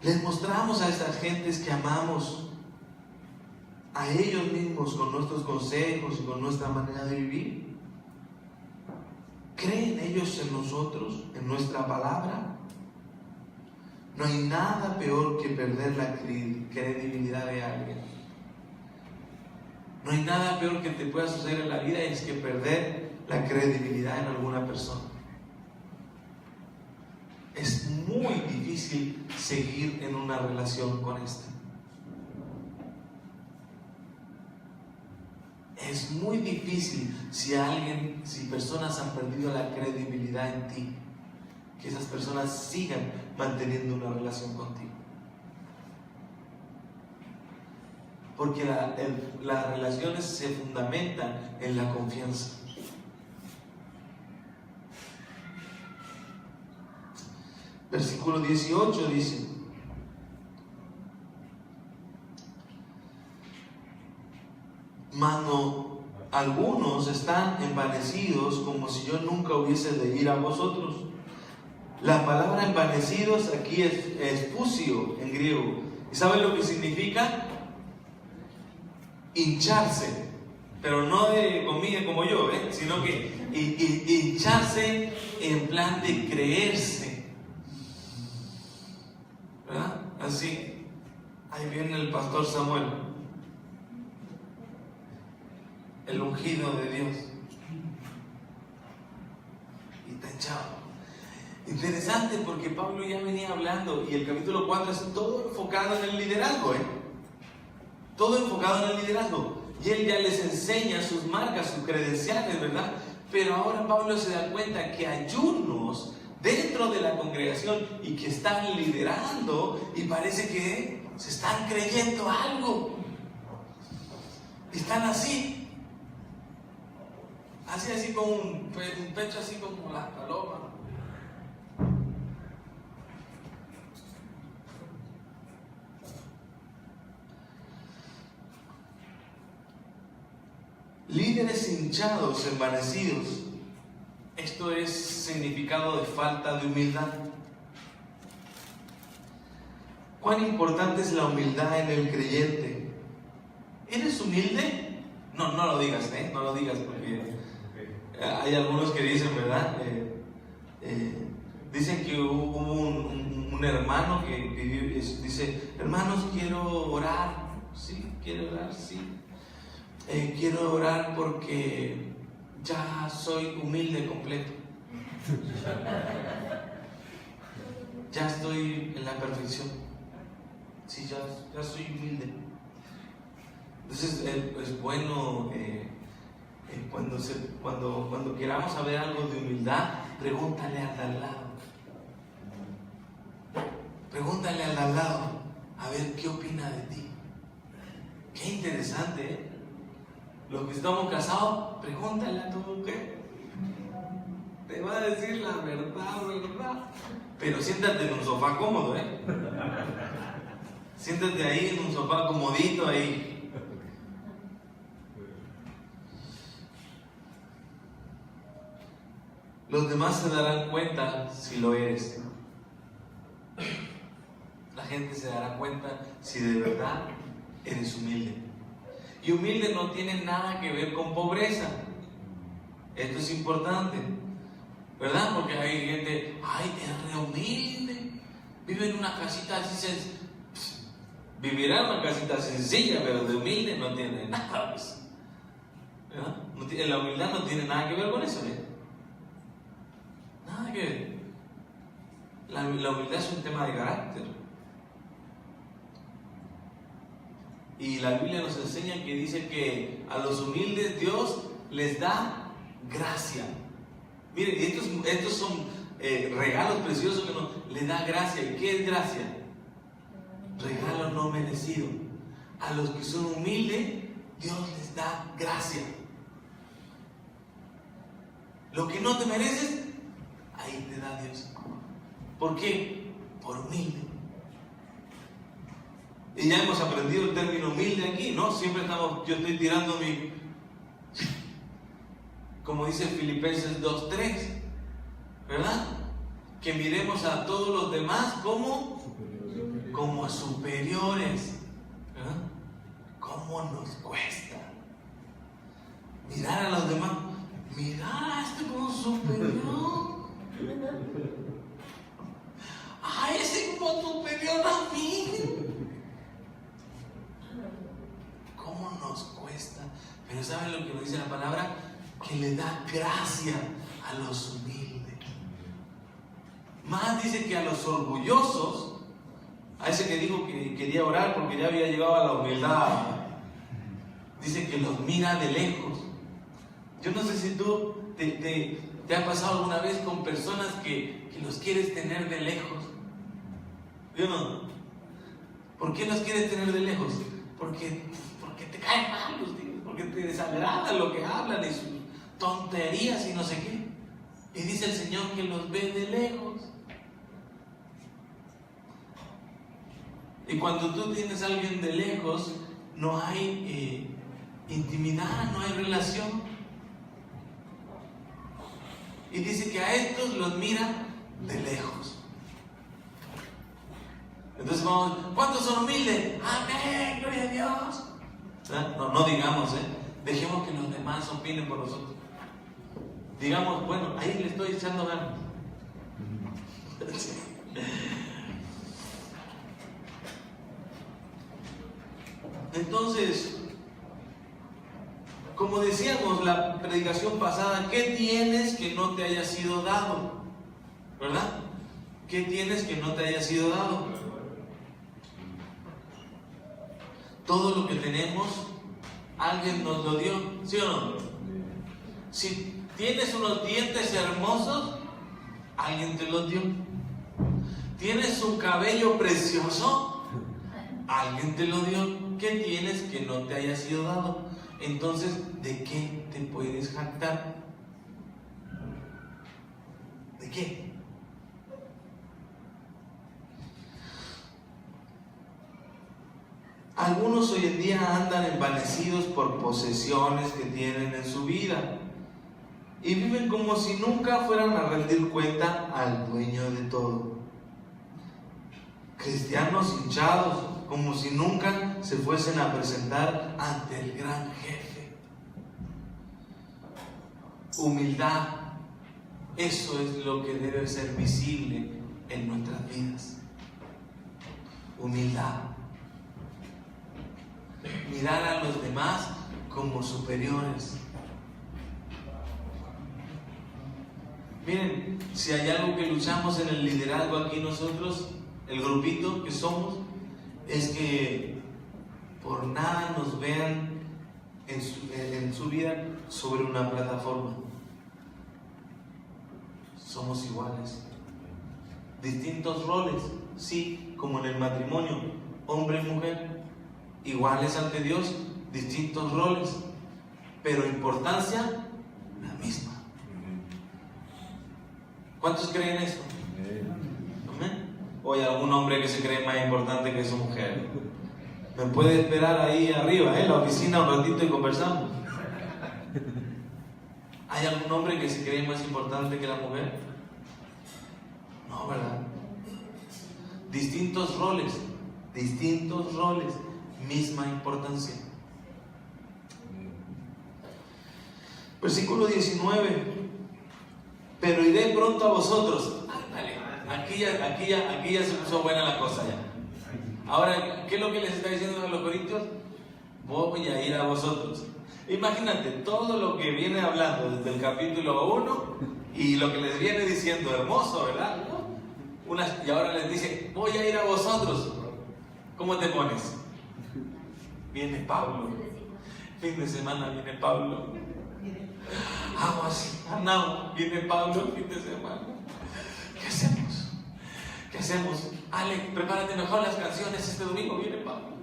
Les mostramos a estas gentes que amamos a ellos mismos con nuestros consejos y con nuestra manera de vivir. ¿Creen ellos en nosotros, en nuestra palabra? No hay nada peor que perder la credibilidad de alguien. No hay nada peor que te pueda suceder en la vida es que perder la credibilidad en alguna persona. Es muy difícil seguir en una relación con esta. Es muy difícil si personas han perdido la credibilidad en ti, que esas personas sigan manteniendo una relación contigo. Porque las relaciones se fundamentan en la confianza. Versículo 18 dice: Mano, algunos están envanecidos como si yo nunca hubiese de ir a vosotros. La palabra envanecidos aquí es fusio en griego. ¿Y saben lo que significa? Hincharse, pero no de comida como yo, sino que hincharse en plan de creerse. ¿Verdad? Así. Ahí viene el pastor Samuel, el ungido de Dios, y está hinchado. Interesante porque Pablo ya venía hablando y el capítulo 4 es todo enfocado en el liderazgo, todo enfocado en el liderazgo, y él ya les enseña sus marcas, sus credenciales, ¿verdad? Pero ahora Pablo se da cuenta que hay unos dentro de la congregación y que están liderando y parece que se están creyendo algo. Están así con un pecho así como la paloma. Líderes hinchados, envanecidos. Esto es significado de falta de humildad. ¿Cuán importante es la humildad en el creyente? ¿Eres humilde? No lo digas, no lo digas porque hay algunos que dicen, ¿verdad? Dicen que hubo un hermano que dice: hermanos, quiero orar. Sí, quiero orar, sí. Quiero orar porque ya soy humilde completo. Ya estoy en la perfección. Sí, ya soy humilde. Entonces es bueno cuando queramos saber algo de humildad, pregúntale al de al lado. Pregúntale al de al lado a ver qué opina de ti. Qué interesante, Los que estamos casados, pregúntale a tu mujer. Te va a decir la verdad. Pero siéntate en un sofá cómodo, Siéntate ahí en un sofá comodito ahí. los demás se darán cuenta si lo eres. La gente se dará cuenta si de verdad eres humilde. Y humilde no tiene nada que ver con pobreza. Esto es importante, ¿verdad? Porque hay gente, es re humilde, vive en una casita así, vivirá en una casita sencilla, pero de humilde no tiene nada, pues. ¿Verdad? La humildad no tiene nada que ver con eso, ¿eh? Nada que ver. La humildad es un tema de carácter. Y la Biblia nos enseña que dice que a los humildes Dios les da gracia. Miren, estos son regalos preciosos que nos les da gracia. ¿Y qué es gracia? Regalo no merecido. A los que son humildes, Dios les da gracia. Lo que no te mereces, ahí te da Dios. ¿Por qué? Por humilde. Y ya hemos aprendido el término humilde aquí, ¿no? Siempre yo estoy tirando como dice Filipenses 2:3, ¿verdad? Que miremos a todos los demás como a superiores, ¿verdad? ¿Cómo nos cuesta mirar a los demás? Mirar a este como superior. ¡Ay, ese como superior a mí! ¿Cómo nos cuesta? Pero ¿saben lo que nos dice la palabra? Que le da gracia a los humildes. Más dice que a los orgullosos, a ese que dijo que quería orar porque ya había llegado a la humildad, dice que los mira de lejos. Yo no sé si tú te ha pasado alguna vez con personas que los quieres tener de lejos. ¿Yo no? ¿Por qué los quieres tener de lejos? Porque te caen mal los tíos, porque te desagrada lo que hablan y sus tonterías y no sé qué. Y dice el Señor que los ve de lejos. Y cuando tú tienes a alguien de lejos, no hay intimidad, no hay relación. Y dice que a estos los mira de lejos. Entonces vamos, ¿cuántos son humildes? Amén, gloria a Dios. No digamos, dejemos que los demás opinen por nosotros. Digamos, bueno, ahí le estoy echando ganas. Entonces, como decíamos la predicación pasada, ¿qué tienes que no te haya sido dado? ¿Verdad? ¿Qué tienes que no te haya sido dado? Todo lo que tenemos, alguien nos lo dio, ¿sí o no? Si tienes unos dientes hermosos, alguien te los dio. ¿Tienes un cabello precioso? Alguien te lo dio. ¿Qué tienes que no te haya sido dado? Entonces, ¿de qué te puedes jactar? ¿De qué? Algunos hoy en día andan envanecidos por posesiones que tienen en su vida y viven como si nunca fueran a rendir cuenta al dueño de todo. Cristianos hinchados, como si nunca se fuesen a presentar ante el gran jefe. Humildad, eso es lo que debe ser visible en nuestras vidas. Humildad. Mirar a los demás como superiores. Miren, si hay algo que luchamos en el liderazgo aquí nosotros, el grupito que somos, es que por nada nos vean en su vida sobre una plataforma. Somos iguales. Distintos roles, sí, como en el matrimonio, hombre y mujer, iguales ante Dios, distintos roles, pero importancia la misma. ¿Cuántos creen esto? ¿Amén? ¿O hay algún hombre que se cree más importante que su mujer? Me puede esperar ahí arriba, en la oficina un ratito y conversamos. ¿Hay algún hombre que se cree más importante que la mujer? No, ¿verdad? Distintos roles, misma importancia. Versículo 19. Pero iré pronto a vosotros. Aquí ya se puso buena la cosa ya. Ahora, ¿qué es lo que les está diciendo a los corintios? Voy a ir a vosotros. Imagínate todo lo que viene hablando desde el capítulo 1 y lo que les viene diciendo, hermoso, ¿verdad? Y ahora les dice, voy a ir a vosotros. ¿Cómo te pones? Viene Pablo. Fin de semana viene Pablo. Aguas, no, viene Pablo fin de semana. ¿Qué hacemos? Ale, prepárate mejor las canciones, este domingo viene Pablo.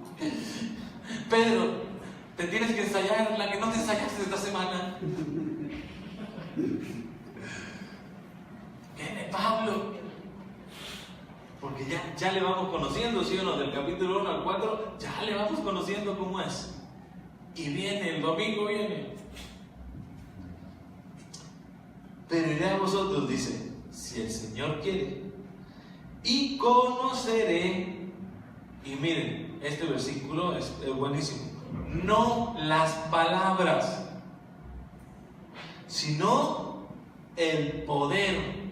Pedro, te tienes que ensayar la que no te ensayaste esta semana. Viene Pablo. Porque ya le vamos conociendo, ¿sí o no? Del capítulo 1 al 4, ya le vamos conociendo cómo es. Y viene, el domingo viene. Pero iré a vosotros, dice, si el Señor quiere, y conoceré. Y miren, este versículo es buenísimo. No las palabras, sino el poder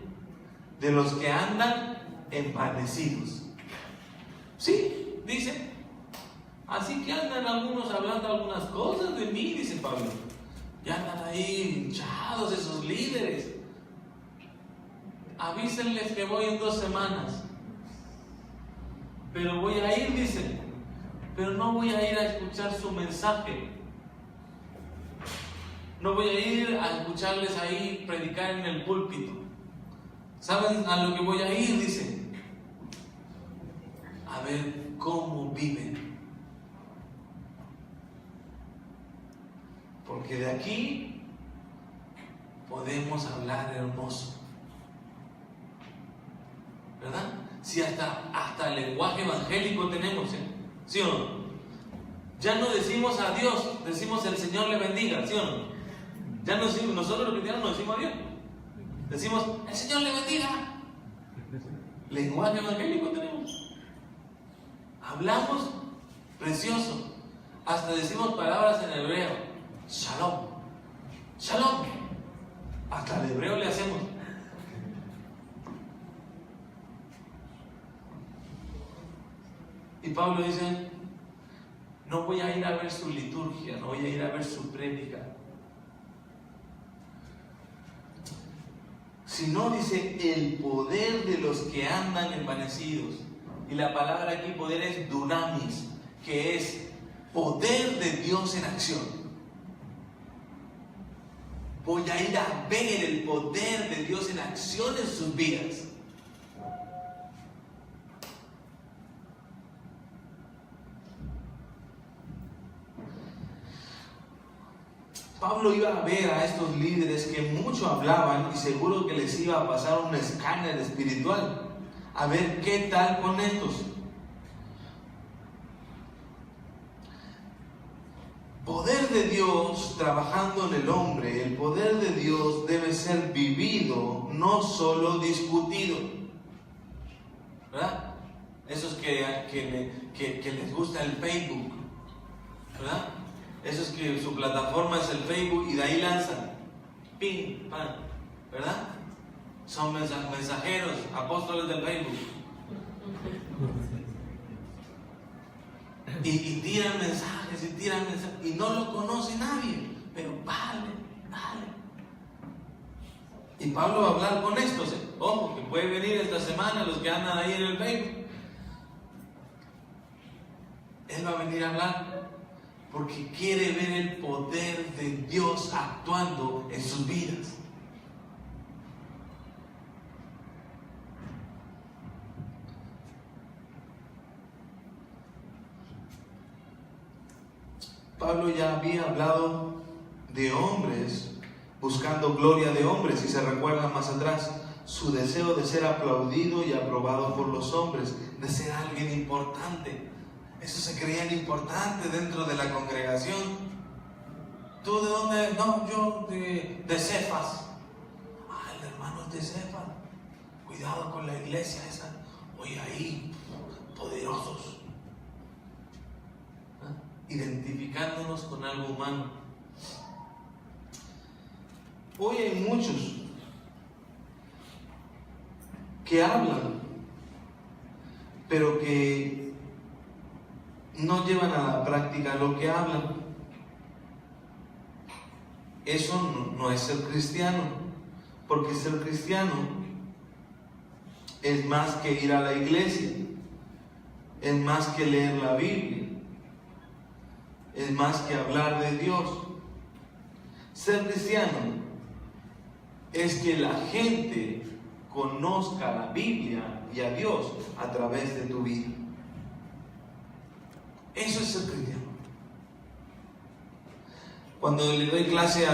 de los que andan envanecidos. Sí, dice. Así que andan algunos hablando algunas cosas de mí, dice Pablo. Ya andan ahí hinchados esos líderes. Avísenles que voy en 2 semanas. Pero voy a ir, dice. Pero no voy a ir a escuchar su mensaje. No voy a ir a escucharles ahí predicar en el púlpito. ¿Saben a lo que voy a ir? Dice. A ver cómo viven. Porque de aquí podemos hablar hermoso. ¿Verdad? Si hasta el lenguaje evangélico tenemos, ¿eh? ¿Sí o no? Ya no decimos adiós, decimos el Señor le bendiga, ¿sí o no? Ya no decimos, nosotros los cristianos no decimos adiós. Decimos, el Señor le bendiga. Lenguaje evangélico tenemos. Hablamos precioso. Hasta decimos palabras en hebreo. Shalom. Shalom. Hasta el hebreo le hacemos. Y Pablo dice, no voy a ir a ver su liturgia, no voy a ir a ver su prédica. Sino, dice, el poder de los que andan envanecidos. Y la palabra aquí, poder, es dunamis, que es poder de Dios en acción. Voy a ir a ver el poder de Dios en acción en sus vidas. Pablo iba a ver a estos líderes que mucho hablaban y seguro que les iba a pasar un escáner espiritual. A ver qué tal con estos. Poder de Dios trabajando en el hombre, el poder de Dios debe ser vivido, no solo discutido. ¿Verdad? Esos que les gusta el Facebook, ¿verdad? Esos que su plataforma es el Facebook y de ahí lanzan. Pim, pam, ¿verdad? Son mensajeros, apóstoles del Facebook. Y tiran mensajes, y no lo conoce nadie, pero vale. Y Pablo va a hablar con estos, ojo, que puede venir esta semana los que andan ahí en el Facebook. Él va a venir a hablar porque quiere ver el poder de Dios actuando en sus vidas. Pablo ya había hablado de hombres buscando gloria de hombres, si se recuerdan más atrás, su deseo de ser aplaudido y aprobado por los hombres, de ser alguien importante. Eso se creían importante dentro de la congregación. ¿Tú de dónde? No, yo de Cefas. Ah, el hermano es de Cefas. Cuidado con la iglesia esa. Oye, ahí, poderosos. ¿Ah? Identificándonos con algo humano. Hoy hay muchos que hablan, pero que no llevan a la práctica lo que hablan. Eso no es ser cristiano, porque ser cristiano es más que ir a la iglesia, es más que leer la Biblia, es más que hablar de Dios. Ser cristiano es que la gente conozca la Biblia y a Dios a través de tu vida. Eso es ser cristiano. Cuando le doy clase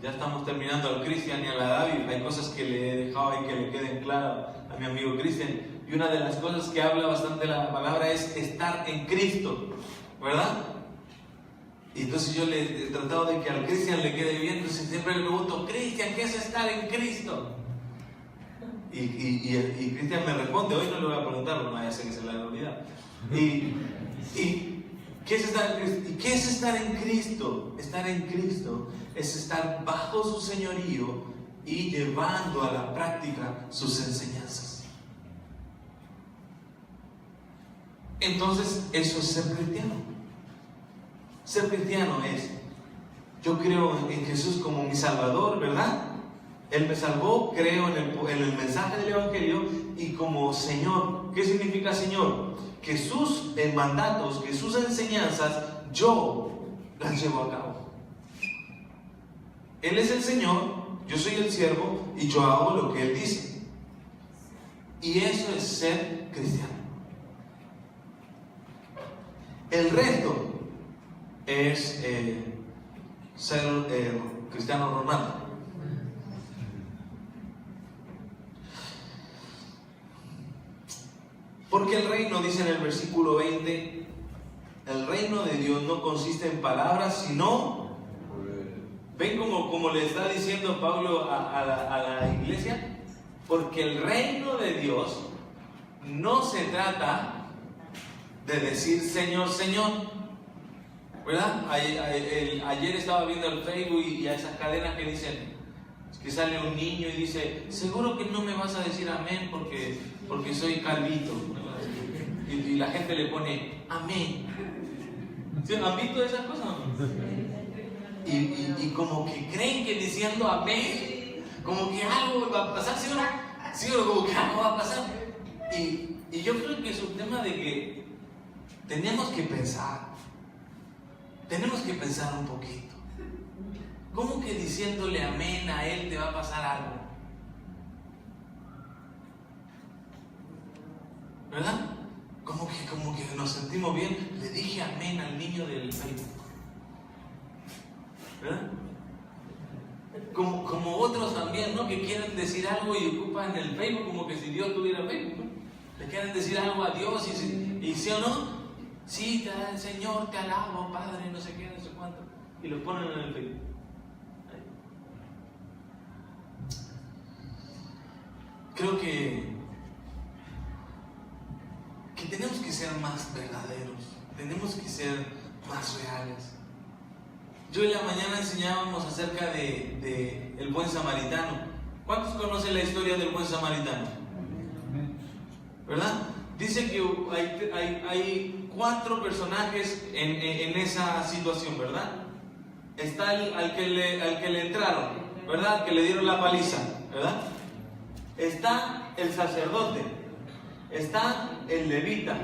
ya estamos terminando, al Cristian y a la David, hay cosas que le he dejado y que le queden claras a mi amigo Cristian. Y una de las cosas que habla bastante la palabra es estar en Cristo, ¿verdad? Y entonces yo le he tratado de que al Cristian le quede bien, entonces siempre le pregunto, Cristian, ¿qué es estar en Cristo? Y Cristian me responde, hoy no le voy a preguntar, no, ya sé que se la olvidar. ¿Qué es estar en Cristo? ¿Y qué es estar en Cristo? Estar en Cristo es estar bajo su señorío y llevando a la práctica sus enseñanzas. Entonces, eso es ser cristiano. Ser cristiano es, yo creo en Jesús como mi Salvador, ¿verdad? Él me salvó, creo en el mensaje del Evangelio y como Señor. ¿Qué significa Señor? Que sus mandatos, que sus enseñanzas, yo las llevo a cabo. Él es el Señor, yo soy el siervo y yo hago lo que Él dice. Y eso es ser cristiano. El resto es ser cristiano normal. Porque el reino, dice en el versículo 20, el reino de Dios no consiste en palabras, sino, ven como le está diciendo Pablo a la iglesia, porque el reino de Dios no se trata de decir Señor, Señor, ¿verdad? Ayer estaba viendo el Facebook y a esas cadenas que dicen, que sale un niño y dice, seguro que no me vas a decir amén porque soy calvito. Y la gente le pone amén. ¿Sí? ¿Han visto esas cosas? Y como que creen que diciendo amén, como que algo va a pasar, ¿sí o no? Como que algo va a pasar. Y yo creo que es un tema de que tenemos que pensar un poquito. ¿Cómo que diciéndole amén a él te va a pasar algo? ¿Verdad? Como que nos sentimos bien. Le dije amén al niño del Facebook. ¿Verdad? Como otros también, ¿no? Que quieren decir algo y ocupan el Facebook como que si Dios tuviera Facebook, ¿no? Le quieren decir algo a Dios y ¿sí o no? Sí, Señor, te alabo, Padre, no sé qué, no sé cuánto. Y lo ponen en el Facebook. Creo que tenemos que ser más verdaderos, tenemos que ser más reales. Yo en la mañana enseñábamos acerca de el buen samaritano. ¿Cuántos conocen la historia del buen samaritano? ¿Verdad? Dice que hay 4 personajes en esa situación, ¿verdad? Está al que le entraron, ¿verdad? Al que le dieron la paliza, ¿verdad? Está el sacerdote, está el levita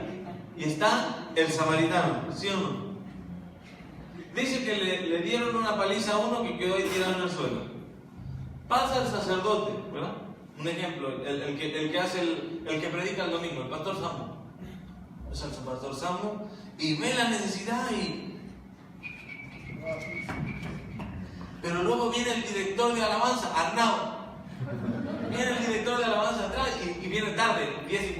y está el samaritano, ¿sí o no? Dice que le dieron una paliza a uno que quedó ahí tirado en el suelo. Pasa el sacerdote, ¿verdad? Un ejemplo, el que predica el domingo, el pastor Samu. Es el pastor Samu y ve la necesidad pero luego viene el director de alabanza, Arnau. Viene el director de alabanza atrás y viene tarde, 10:15.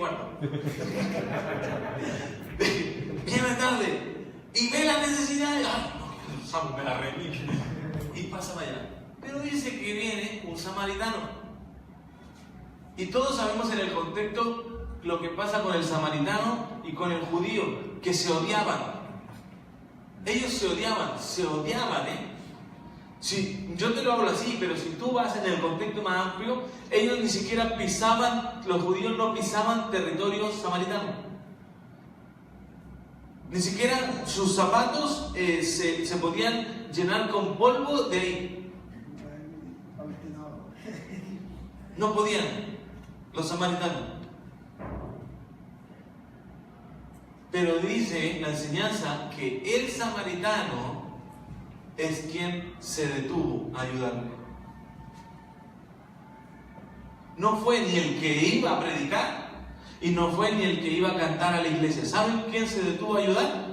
Viene tarde y ve la necesidad y me la remite y pasa para allá. Pero dice que viene un samaritano. Y todos sabemos en el contexto lo que pasa con el samaritano y con el judío, que se odiaban. Ellos se odiaban, Si, yo te lo hablo así, pero si tú vas en el contexto más amplio, ellos ni siquiera pisaban, los judíos no pisaban territorio samaritano. Ni siquiera sus zapatos se podían llenar con polvo de ahí. No podían los samaritanos. Pero dice la enseñanza que el samaritano es quien se detuvo a ayudarle. No fue ni el que iba a predicar y no fue ni el que iba a cantar a la iglesia. ¿Saben quién se detuvo a ayudar?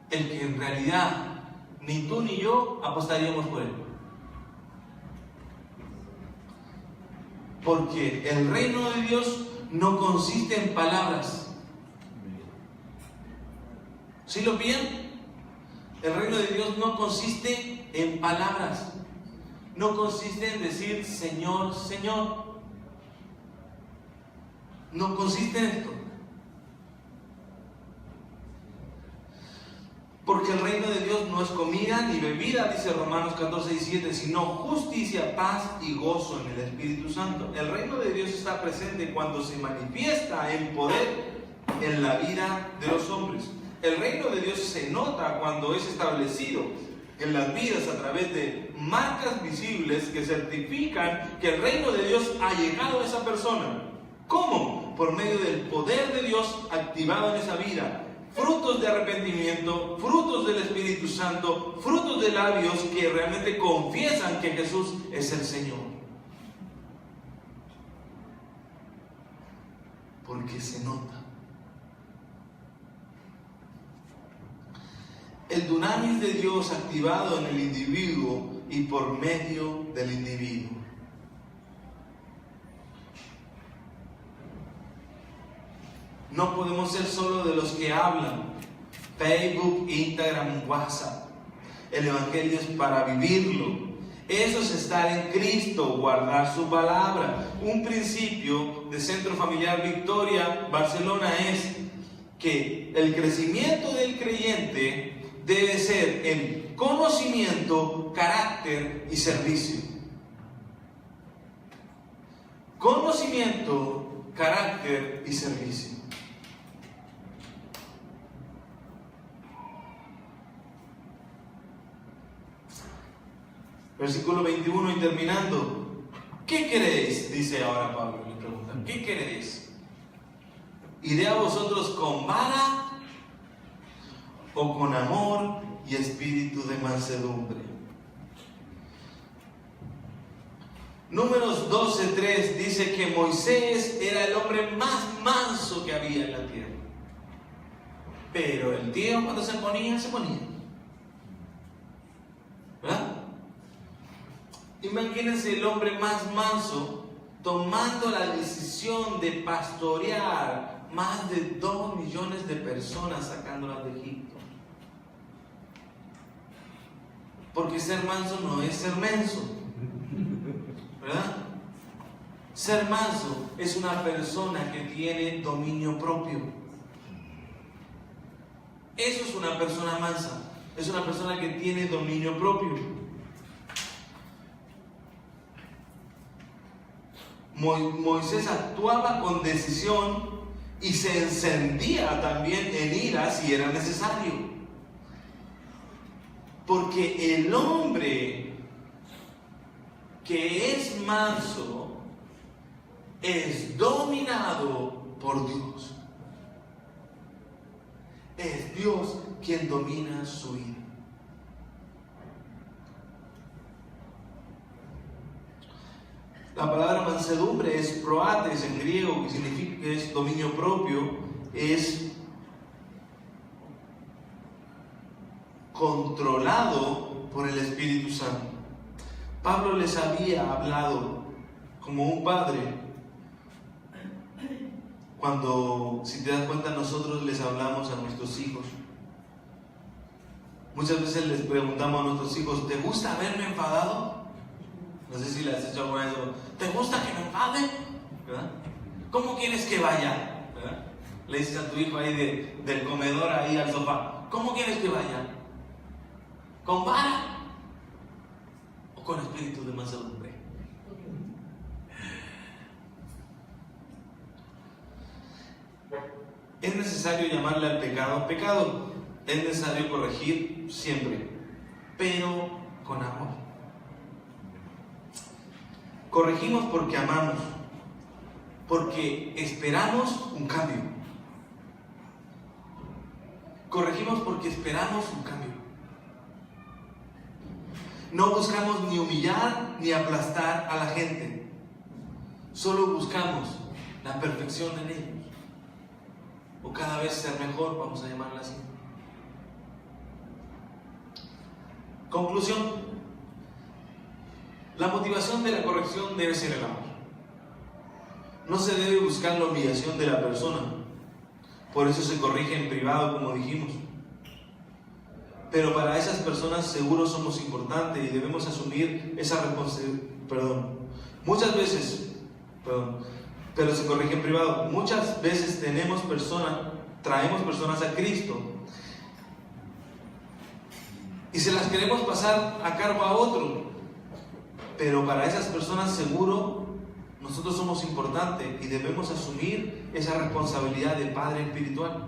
El que en realidad ni tú ni yo apostaríamos por él. Porque el reino de Dios no consiste en palabras. ¿Sí lo pillan? El reino de Dios no consiste en palabras. No consiste en decir Señor, Señor. No consiste en esto. Porque el reino de Dios no es comida ni bebida, dice Romanos 14:17, sino justicia, paz y gozo en el Espíritu Santo. El reino de Dios está presente cuando se manifiesta en poder en la vida de los hombres. El reino de Dios se nota cuando es establecido en las vidas a través de marcas visibles que certifican que el reino de Dios ha llegado a esa persona. ¿Cómo? Por medio del poder de Dios activado en esa vida. Frutos de arrepentimiento, frutos del Espíritu Santo, frutos de labios que realmente confiesan que Jesús es el Señor. Porque se nota. El dunamis de Dios activado en el individuo y por medio del individuo. No podemos ser solo de los que hablan. Facebook, Instagram, WhatsApp. El Evangelio es para vivirlo. Eso es estar en Cristo, guardar su palabra. Un principio de Centro Familiar Victoria, Barcelona, es que el crecimiento del creyente debe ser en conocimiento, carácter y servicio. Conocimiento, carácter y servicio. Versículo 21 y terminando. ¿Qué queréis? Dice ahora Pablo, le pregunta. ¿Qué queréis? ¿Iré a vosotros con vara o con amor y espíritu de mansedumbre? Números 12:3 dice que Moisés era el hombre más manso que había en la tierra. Pero el tío cuando se ponía, ¿verdad? Imagínense el hombre más manso tomando la decisión de pastorear más de 2 millones de personas sacándolas de Egipto. Porque ser manso no es ser menso, ¿verdad? Ser manso es una persona que tiene dominio propio. Eso es una persona mansa. Es una persona que tiene dominio propio. Moisés actuaba con decisión y se encendía también en ira si era necesario. Porque el hombre que es manso es dominado por Dios. Es Dios quien domina su ira. La palabra mansedumbre es proates en griego, que significa que es dominio propio, es controlado por el Espíritu Santo. Pablo les había hablado como un padre. Cuando, si te das cuenta, nosotros les hablamos a nuestros hijos. Muchas veces les preguntamos a nuestros hijos, ¿te gusta verme enfadado? No sé si les has hecho alguna vez, ¿te gusta que me enfade? ¿Verdad? ¿Cómo quieres que vaya? ¿Verdad? Le dices a tu hijo ahí del comedor ahí al sofá, ¿cómo quieres que vaya? ¿Con vara? ¿O con espíritu de mansedumbre? Es necesario llamarle al pecado pecado. Es necesario corregir siempre, pero con amor. Corregimos porque amamos, porque esperamos un cambio. Corregimos porque esperamos un cambio. No buscamos ni humillar ni aplastar a la gente. Solo buscamos la perfección en ellos. O cada vez ser mejor, vamos a llamarla así. Conclusión. La motivación de la corrección debe ser el amor. No se debe buscar la humillación de la persona. Por eso se corrige en privado, como dijimos. Pero para esas personas seguro somos importantes y debemos asumir esa responsabilidad. Pero se corrige en privado. Muchas veces traemos personas a Cristo y se las queremos pasar a cargo a otro. Pero para esas personas seguro nosotros somos importantes y debemos asumir esa responsabilidad de Padre espiritual.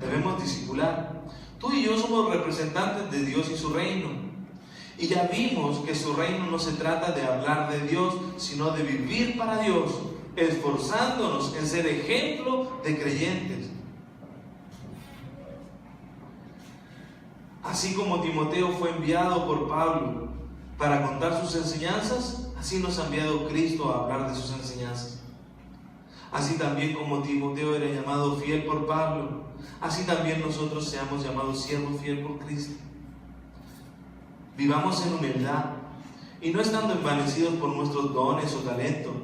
Debemos discipular. Tú y yo somos representantes de Dios y su reino. Y ya vimos que su reino no se trata de hablar de Dios, sino de vivir para Dios, esforzándonos en ser ejemplo de creyentes. Así como Timoteo fue enviado por Pablo para contar sus enseñanzas, así nos ha enviado Cristo a hablar de sus enseñanzas. Así también como Timoteo era llamado fiel por Pablo, así también nosotros seamos llamados siervos fieles por Cristo. Vivamos en humildad y no estando envanecidos por nuestros dones o talentos,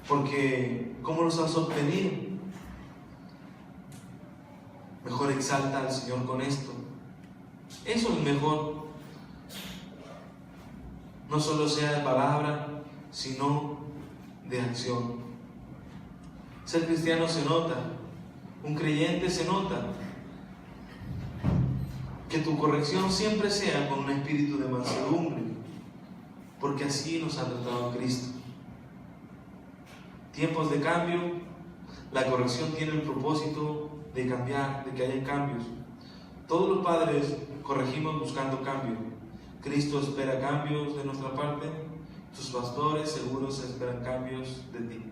porque ¿cómo los has obtenido? Mejor exalta al Señor con esto. Eso es mejor. No solo sea de palabra, sino de acción. Ser cristiano se nota, un creyente se nota. Que tu corrección siempre sea con un espíritu de mansedumbre, porque así nos ha tratado Cristo. Tiempos de cambio, la corrección tiene el propósito de cambiar, de que haya cambios. Todos los padres corregimos buscando cambio. Cristo espera cambios de nuestra parte, tus pastores seguros esperan cambios de ti.